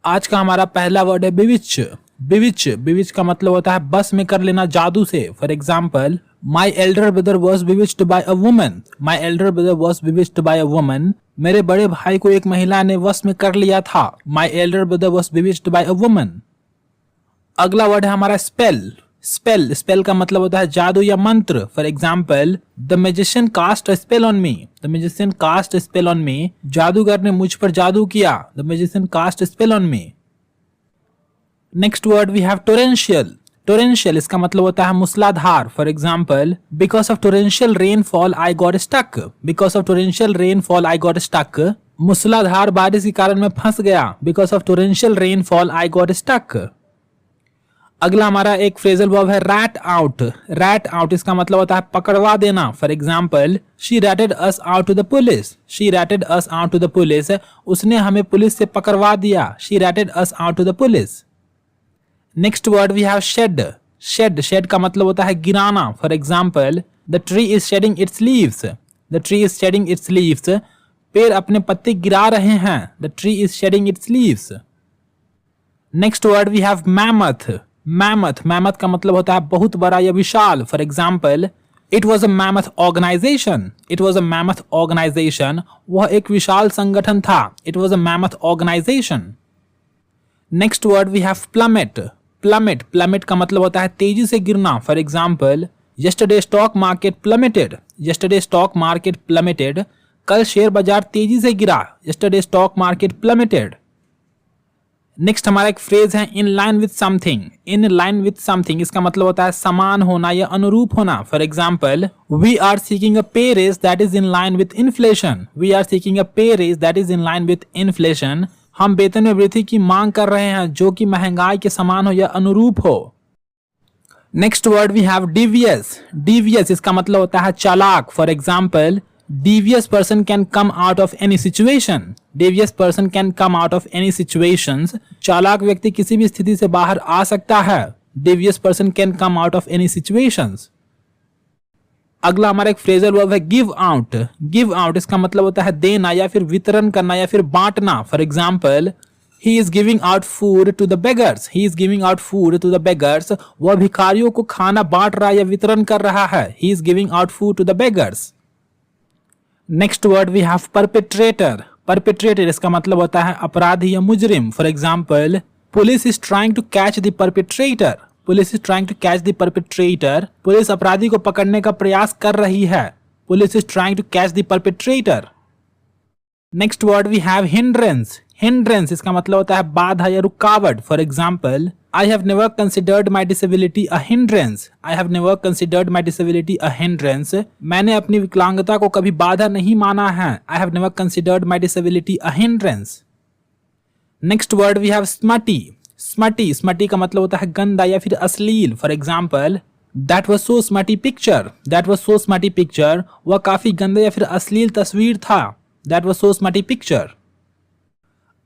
आज का हमारा पहला वर्ड है बिविच। बिविच बिविच का मतलब होता है बस में कर लेना जादू से। For example, my elder brother was bewitched by a woman. My elder brother was bewitched by a woman. मेरे बड़े भाई को एक महिला ने वश में कर लिया था। My elder brother was bewitched by a woman. अगला वर्ड है हमारा स्पेल। स्पेल स्पेल का मतलब होता है जादू या मंत्र। For example, the magician cast a spell on me. The magician cast a spell on me. जादूगर ने मुझ पर जादू किया। The magician cast a spell on me. Next word we have torrential. Torrential इसका मतलब होता है मूसलाधार। For example, because of torrential rainfall I got stuck. Because of torrential rainfall I got stuck. मूसलाधार बारिश के कारण मैं फंस गया। Because of torrential rainfall I got stuck. अगला हमारा एक फ्रेजल वर्ब है रैट आउट। रैट आउट इसका मतलब होता है पकड़वा देना। For example, she ratted us out to the police. She ratted us out to the police. उसने हमें पुलिस से पकड़वा दिया। She ratted us out to the police. Next word we have shed. Shed shed का मतलब होता है गिराना। For example, the tree is shedding its leaves. The tree is shedding its leaves. पेड़ अपने पत्ते गिरा रहे हैं। The tree is shedding its leaves. Next word we have mammoth. Mammoth mammoth का मतलब होता है बहुत बड़ा या विशाल। For example, it was a mammoth organisation. It was a mammoth organisation. वह एक विशाल संगठन था। It was a mammoth organisation. Next word we have plummet. Plummet plummet का मतलब होता है तेजी से गिरना। For example, yesterday stock market plummeted. Yesterday stock market plummeted. कल शेयर बाजार तेजी से गिरा। Yesterday stock market plummeted. Next हमारा एक फ्रेज है in line with something. In line with something इसका मतलब होता है समान होना या अनुरूप होना। For example, we are seeking a pay raise that is in line with inflation. We are seeking a pay raise that is in line with inflation. हम वेतन में वृद्धि की मांग कर रहे हैं जो कि महंगाई के समान हो या अनुरूप हो। Next word we have devious. Devious इसका मतलब होता है चालाक। For example, devious person can come out of any situation. Devious person can come out of any situations. चालाक व्यक्ति किसी भी स्थिति से बाहर आ सकता है। Devious person can come out of any situations. अगला हमारा एक फ्रेजल वर्ब है गिव आउट। गिव आउट इसका मतलब होता है देना या फिर वितरण करना या फिर बांटना। For example, he is giving out food to the beggars. He is giving out food to the beggars. वह भिखारियों को खाना बांट रहा या वितरण कर रहा है। He is giving out food to the beggars. Next word we have perpetrator. Perpetrator इसका मतलब होता है अपराधी या मुजरिम। For example, police is trying to catch the perpetrator. Police is trying to catch the perpetrator. Police अपराधी को पकड़ने का प्रयास कर रही है। Police is trying to catch the perpetrator. Next word we have hindrance. Hindrance इसका मतलब होता है बाधा या रुकावट। For example, I have never considered my disability a hindrance. I have never considered my disability a hindrance. मैंने अपनी विकलांगता को कभी बाधा नहीं माना है। I have never considered my disability a hindrance. Next word we have smutty. Smutty smutty का मतलब होता है गंदा या फिर अश्लील। For example, that was so smutty picture. That was so smutty picture. वह काफी गंदा या फिर अश्लील तस्वीर था। That was so smutty picture.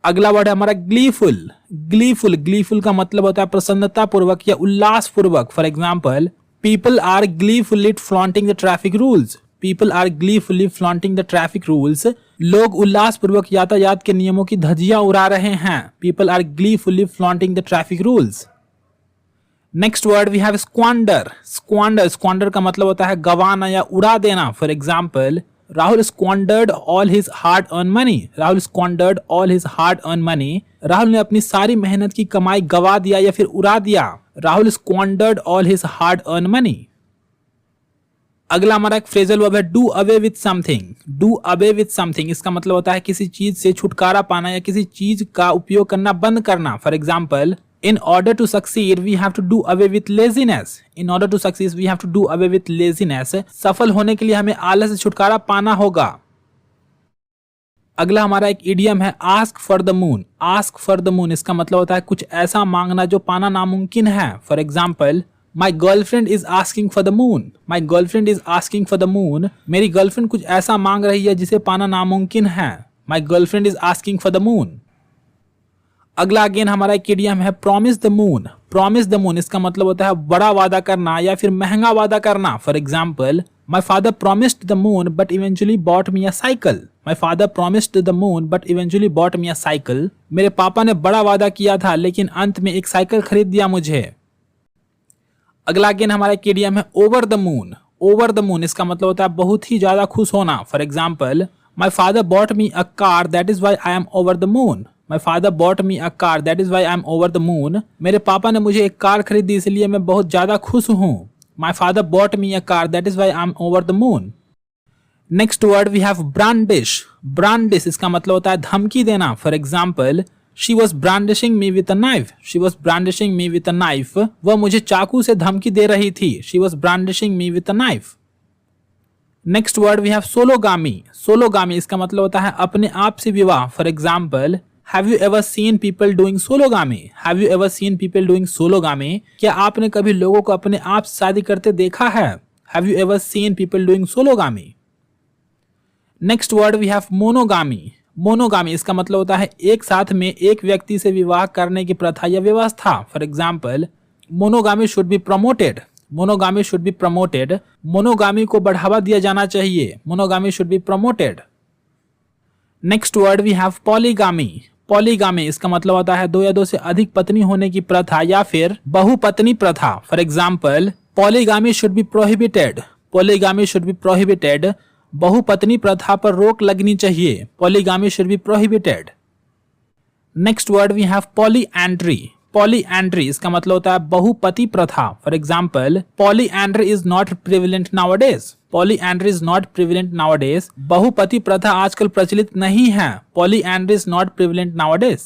अगला वर्ड है हमारा ग्लीफुल। ग्लीफुल ग्लीफुल का मतलब होता है प्रसन्नता पूर्वक या उल्लास पूर्वक। For example, people are gleefully flaunting the traffic rules. People are gleefully flaunting the traffic rules. लोग उल्लास पूर्वक यातायात के नियमों की धज्जियां उड़ा रहे हैं। People are gleefully flaunting the traffic rules. Next word we have squander. Squander squander का मतलब होता है गवाना या उड़ा देना। For example, Rahul squandered all his hard-earned money. Rahul squandered all his hard-earned money. Rahul ने अपनी सारी मेहनत की कमाई गवा दिया या फिर उड़ा दिया। Rahul squandered all his hard-earned money. अगला हमारा एक फ्रेजल वर्ब है do away with something. Do away with something इसका मतलब होता है किसी चीज से छुटकारा पाना या किसी चीज का उपयोग करना बंद करना। For example, in order to succeed we have to do away with laziness. In order to succeed we have to do away with laziness. सफल होने के लिए हमें आलस से छुटकारा पाना होगा। अगला हमारा एक इडियम है ask for the moon. Ask for the moon इसका मतलब होता है कुछ ऐसा मांगना जो पाना नामुमकिन है। For example, my girlfriend is asking for the moon. My girlfriend is asking for the moon. मेरी गर्लफ्रेंड कुछ ऐसा मांग रही है जिसे पाना नामुमकिन है। My girlfriend is asking for the moon. अगला अगेन हमारा एक इडियम है promise the moon. Promise the moon इसका मतलब होता है बड़ा वादा करना या फिर महंगा वादा करना। For example, My father promised the moon but eventually bought me a cycle. My father promised the moon but eventually bought me a cycle. मेरे पापा ने बड़ा वादा किया था लेकिन अंत में एक साइकिल खरीद दिया मुझे। अगला अगेन हमारा एक इडियम है over the moon. Over the moon इसका मतलब होता है बहुत ही ज्यादा खुश होना। For example, my father bought me a car that is why I am over the moon. My father bought me a car that is why I am over the moon. मेरे पापा ने मुझे एक कार खरीदी इसलिए मैं बहुत ज्यादा खुश हूँ। My father bought me a car that is why I am over the moon. Next word we have brandish. Brandish इसका मतलब होता है धमकी देना। For example, she was brandishing me with a knife. She was brandishing me with a knife. वह मुझे चाकू से धमकी दे रही थी। She was brandishing me with a knife. Next word we have sologamy. Sologamy इसका मतलब होता है अपने आप से विवाह। For example, have you ever seen people doing सोलोगामी। Have you ever seen people doing सोलोगामी। क्या आपने कभी लोगों को अपने आप से शादी करते देखा है? Have you ever seen people doing sologamy. Next word we have monogamy. Monogamy इसका मतलब होता है एक साथ में एक व्यक्ति से विवाह करने की प्रथा या व्यवस्था। For example, monogamy should be promoted. Monogamy should be promoted. Monogamy को बढ़ावा दिया जाना चाहिए। Monogamy should be promoted. Next word we have polygamy. Polygamy इसका मतलब होता है दो या दो से अधिक पत्नी होने की प्रथा या फिर बहुपत्नी प्रथा। For example, polygamy should be prohibited. Polygamy should be prohibited. बहुपत्नी प्रथा पर रोक लगनी चाहिए। Polygamy should be prohibited. Next word we have polyandry. Polyandry इसका मतलब होता है बहुपति प्रथा। For example, polyandry is not prevalent nowadays. Polyandry is not prevalent nowadays. बहुपति प्रथा आजकल प्रचलित नहीं है। Polyandry is not prevalent nowadays.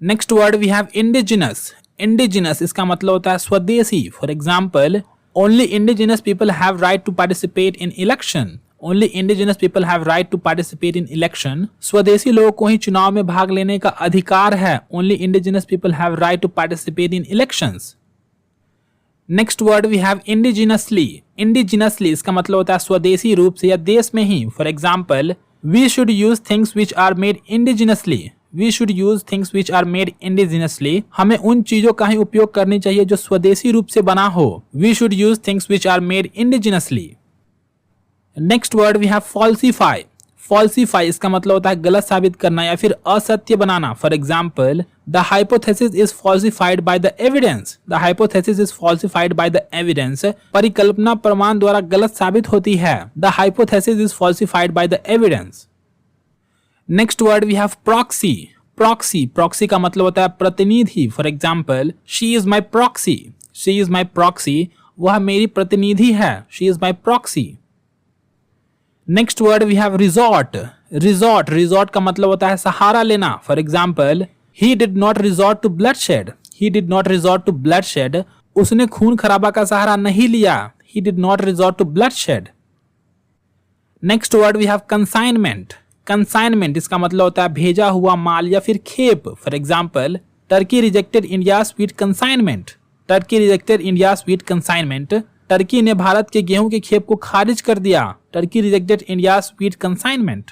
Next word we have indigenous. Indigenous इसका मतलब होता है स्वदेशी। For example, only indigenous people have right to participate in election. Only indigenous people have right to participate in election. स्वदेशी लोगों को ही चुनाव में भाग लेने का अधिकार है। Only indigenous people have right to participate in elections. Next word we have indigenously. Indigenously इसका मतलब होता है स्वदेशी रूप से या देश में ही। For example, we should use things which are made indigenously. We should use things which are made indigenously. हमें उन चीजों का ही उपयोग करनी चाहिए जो स्वदेशी रूप से बना हो। We should use things which are made indigenously. Next word we have falsify. Falsify इसका मतलब होता है गलत साबित करना या फिर असत्य बनाना। For example, the hypothesis is falsified by the evidence. The hypothesis is falsified by the evidence. परिकल्पना प्रमाण द्वारा गलत साबित होती है। The hypothesis is falsified by the evidence. Next word we have proxy. Proxy, proxy का मतलब होता है प्रतिनिधि। For example, she is my proxy. She is my proxy. वह मेरी प्रतिनिधि है। She is my proxy. Next word we have resort. Resort, resort का मतलब होता है सहारा लेना। For example, he did not resort to bloodshed. He did not resort to bloodshed. उसने खून खराबा का सहारा नहीं लिया। He did not resort to bloodshed. Next word we have consignment. Consignment इसका मतलब होता है भेजा हुआ माल या फिर खेप। For example, Turkey rejected India sweet consignment. Turkey rejected India sweet consignment. Turkey ने भारत के गेहूं के खेप को खारिज कर दिया। Turkey rejected India sweet consignment.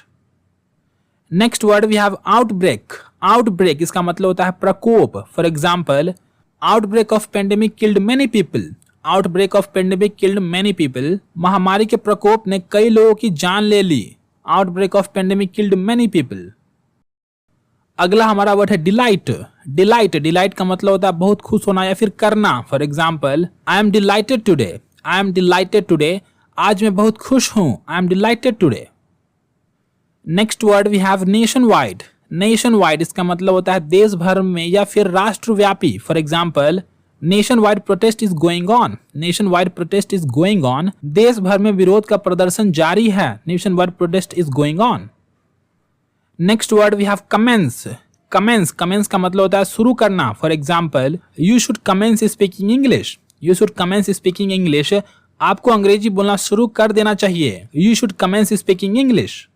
Next word we have outbreak. Outbreak इसका मतलब होता है प्रकोप। For example, outbreak of pandemic killed many people. Outbreak of pandemic killed many people. महामारी के प्रकोप ने कई लोगों की जान ले ली। Outbreak of pandemic killed many people. अगला हमारा वर्ड है डिलाइट। डिलाइट, डिलाइट का मतलब होता है बहुत खुश होना या फिर करना। For example, I am delighted today. I am delighted today. आज मैं बहुत खुश हूं। I am delighted today. Next word we have nationwide. Nationwide इसका मतलब होता है देश भर में या फिर राष्ट्रव्यापी। For example, nationwide protest is going on. Nationwide protest is going on. देश भर में विरोध का प्रदर्शन जारी है। Nationwide protest is going on. Next word we have commence. Commence, commence का मतलब होता है शुरू करना। For example, you should commence speaking English. You should commence speaking English. आपको अंग्रेजी बोलना शुरू कर देना चाहिए। You should commence speaking English.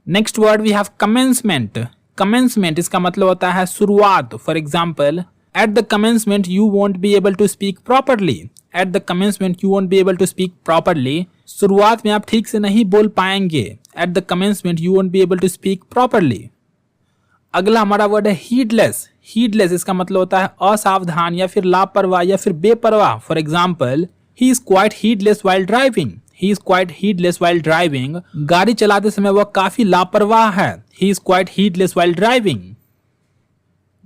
Next word we have commencement. Commencement इसका मतलब होता है शुरुआत। For example, at the commencement you won't be able to speak properly. At the commencement you won't be able to speak properly. शुरुआत में आप ठीक से नहीं बोल पाएंगे। At the commencement you won't be able to speak properly. अगला हमारा वर्ड है heedless. Heedless इसका मतलब होता है असावधान या फिर लापरवाह या फिर बेपरवाह। For example, He is quite heedless while driving. He is quite heedless while driving. गाड़ी चलाते समय वह काफी लापरवाह है. He is quite heedless while driving.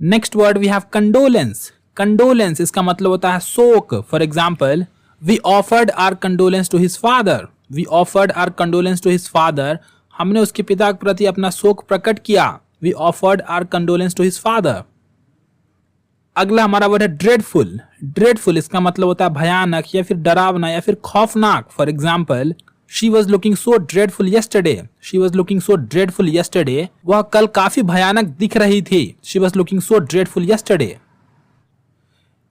Next word we have condolence. Condolence इसका मतलब होता है शोक. For example, we offered our condolence to his father. We offered our condolence to his father. हमने उसके पिता के प्रति अपना शोक प्रकट किया. We offered our condolence to his father. अगला हमारा वर्ड है ड्रेडफुल. ड्रेडफुल इसका मतलब होता है भयानक या फिर डरावना या फिर खौफनाक. For example, she was looking so dreadful yesterday. She was looking so dreadful yesterday. वह कल काफी भयानक दिख रही थी. She was looking so dreadful yesterday.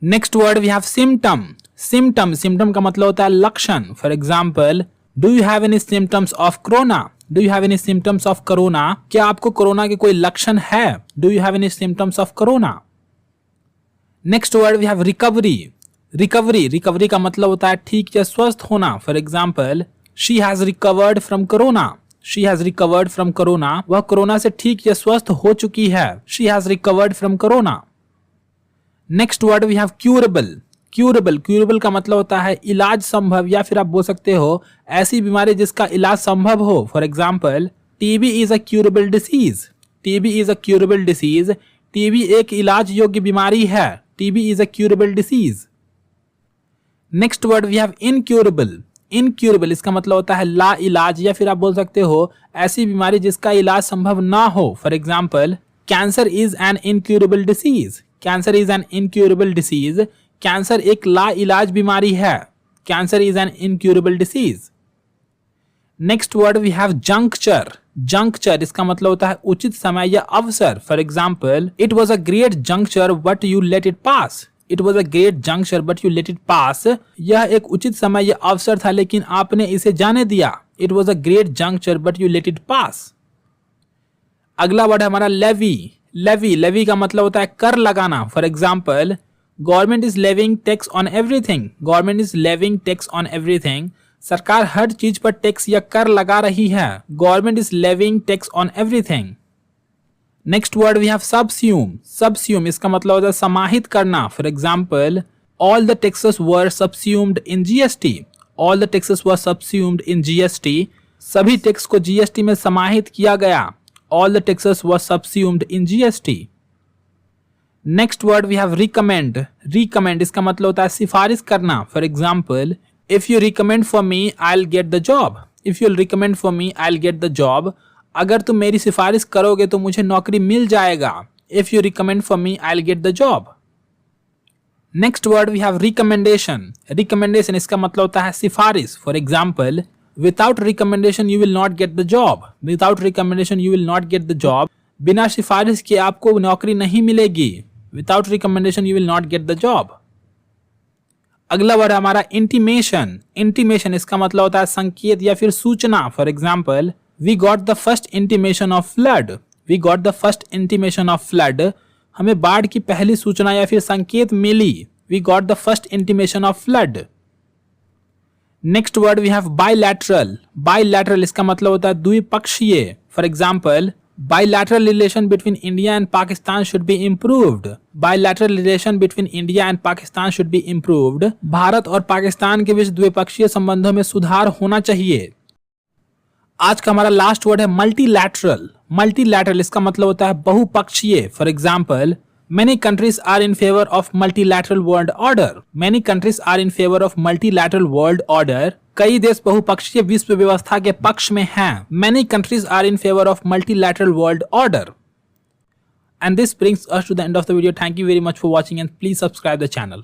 Next word we have symptom. Symptom symptom का मतलब होता है लक्षण. For example, do you have any symptoms of corona. Do you have any symptoms of corona. क्या आपको कोरोना के कोई लक्षण है. Do you have any symptoms of corona. Next word we have recovery. Recovery recovery का मतलब होता है ठीक या स्वस्थ होना. For example, she has recovered from corona. She has recovered from corona. वह कोरोना से ठीक या स्वस्थ हो चुकी है. She has recovered from corona. Next word we have curable. Curable curable का मतलब होता है इलाज संभव या फिर आप बोल सकते हो ऐसी बीमारी जिसका इलाज संभव हो. For example, TB is a curable disease. TB is a curable disease. TB एक इलाज योग्य बीमारी है. TB is a curable disease. Next word we have incurable. Incurable इसका मतलब होता है ला इलाज या फिर आप बोल सकते हो ऐसी बीमारी जिसका इलाज संभव ना हो. For example, cancer is an incurable disease. Cancer is an incurable disease. Cancer एक ला इलाज बीमारी है. Cancer is an incurable disease. Next word we have juncture. Juncture इसका मतलब होता है उचित समय या अवसर. For example, it was a great juncture but you let it pass. It was a great juncture but you let it pass. यह एक उचित समय या अवसर था लेकिन आपने इसे जाने दिया. It was a great juncture but you let it पास. अगला वर्ड है हमारा लेवी. लेवी लेवी का मतलब होता है कर लगाना. For example, government is levying tax on everything. Government is levying tax on everything. सरकार हर चीज पर टैक्स या कर लगा रही है. Government is levying tax on everything. Next word we have subsume. Subsume इसका मतलब होता है समाहित करना. For example, all the taxes were subsumed in GST. All the taxes were subsumed in GST. सभी टैक्स को जीएसटी में समाहित किया गया. All the taxes were subsumed in GST. Next word we have recommend. Recommend इसका मतलब होता है सिफारिश करना. For example, if you recommend for me I'll get the job. if you'll recommend for me I'll get the job. अगर तुम मेरी सिफारिश करोगे तो मुझे नौकरी मिल जाएगा. if you recommend for me I'll get the job. next word we have recommendation. recommendation इसका मतलब होता है सिफारिश. for example, without recommendation you will not get the job. without recommendation you will not get the job. बिना सिफारिश के आपको नौकरी नहीं मिलेगी. without recommendation you will not get the job. अगला वर्ड हमारा इंटीमेशन. इंटीमेशन इसका मतलब होता है संकेत या फिर सूचना. For example, we got the first intimation of flood. We got the first intimation of flood. हमें बाढ़ की पहली सूचना या फिर संकेत मिली. We got the first intimation of flood. Next word we have bilateral. Bilateral इसका मतलब होता है द्विपक्षीय. For example, bilateral relation between India and Pakistan should be improved. Bilateral relation between India and Pakistan should be improved. Bharat और पाकिस्तान के बीच द्विपक्षीय संबंधों में सुधार होना चाहिए. आज का हमारा लास्ट वर्ड है मल्टीलैटरल. मल्टीलैटरल इसका मतलब होता है बहुपक्षीय. For example, many countries are in favor of multilateral world order. Many countries are in favor of multilateral world order. कई देश बहुपक्षीय विश्व व्यवस्था के पक्ष में हैं. Many countries are in favor of multilateral world order. And this brings us to the end of the video. Thank you very much for watching and please subscribe the channel.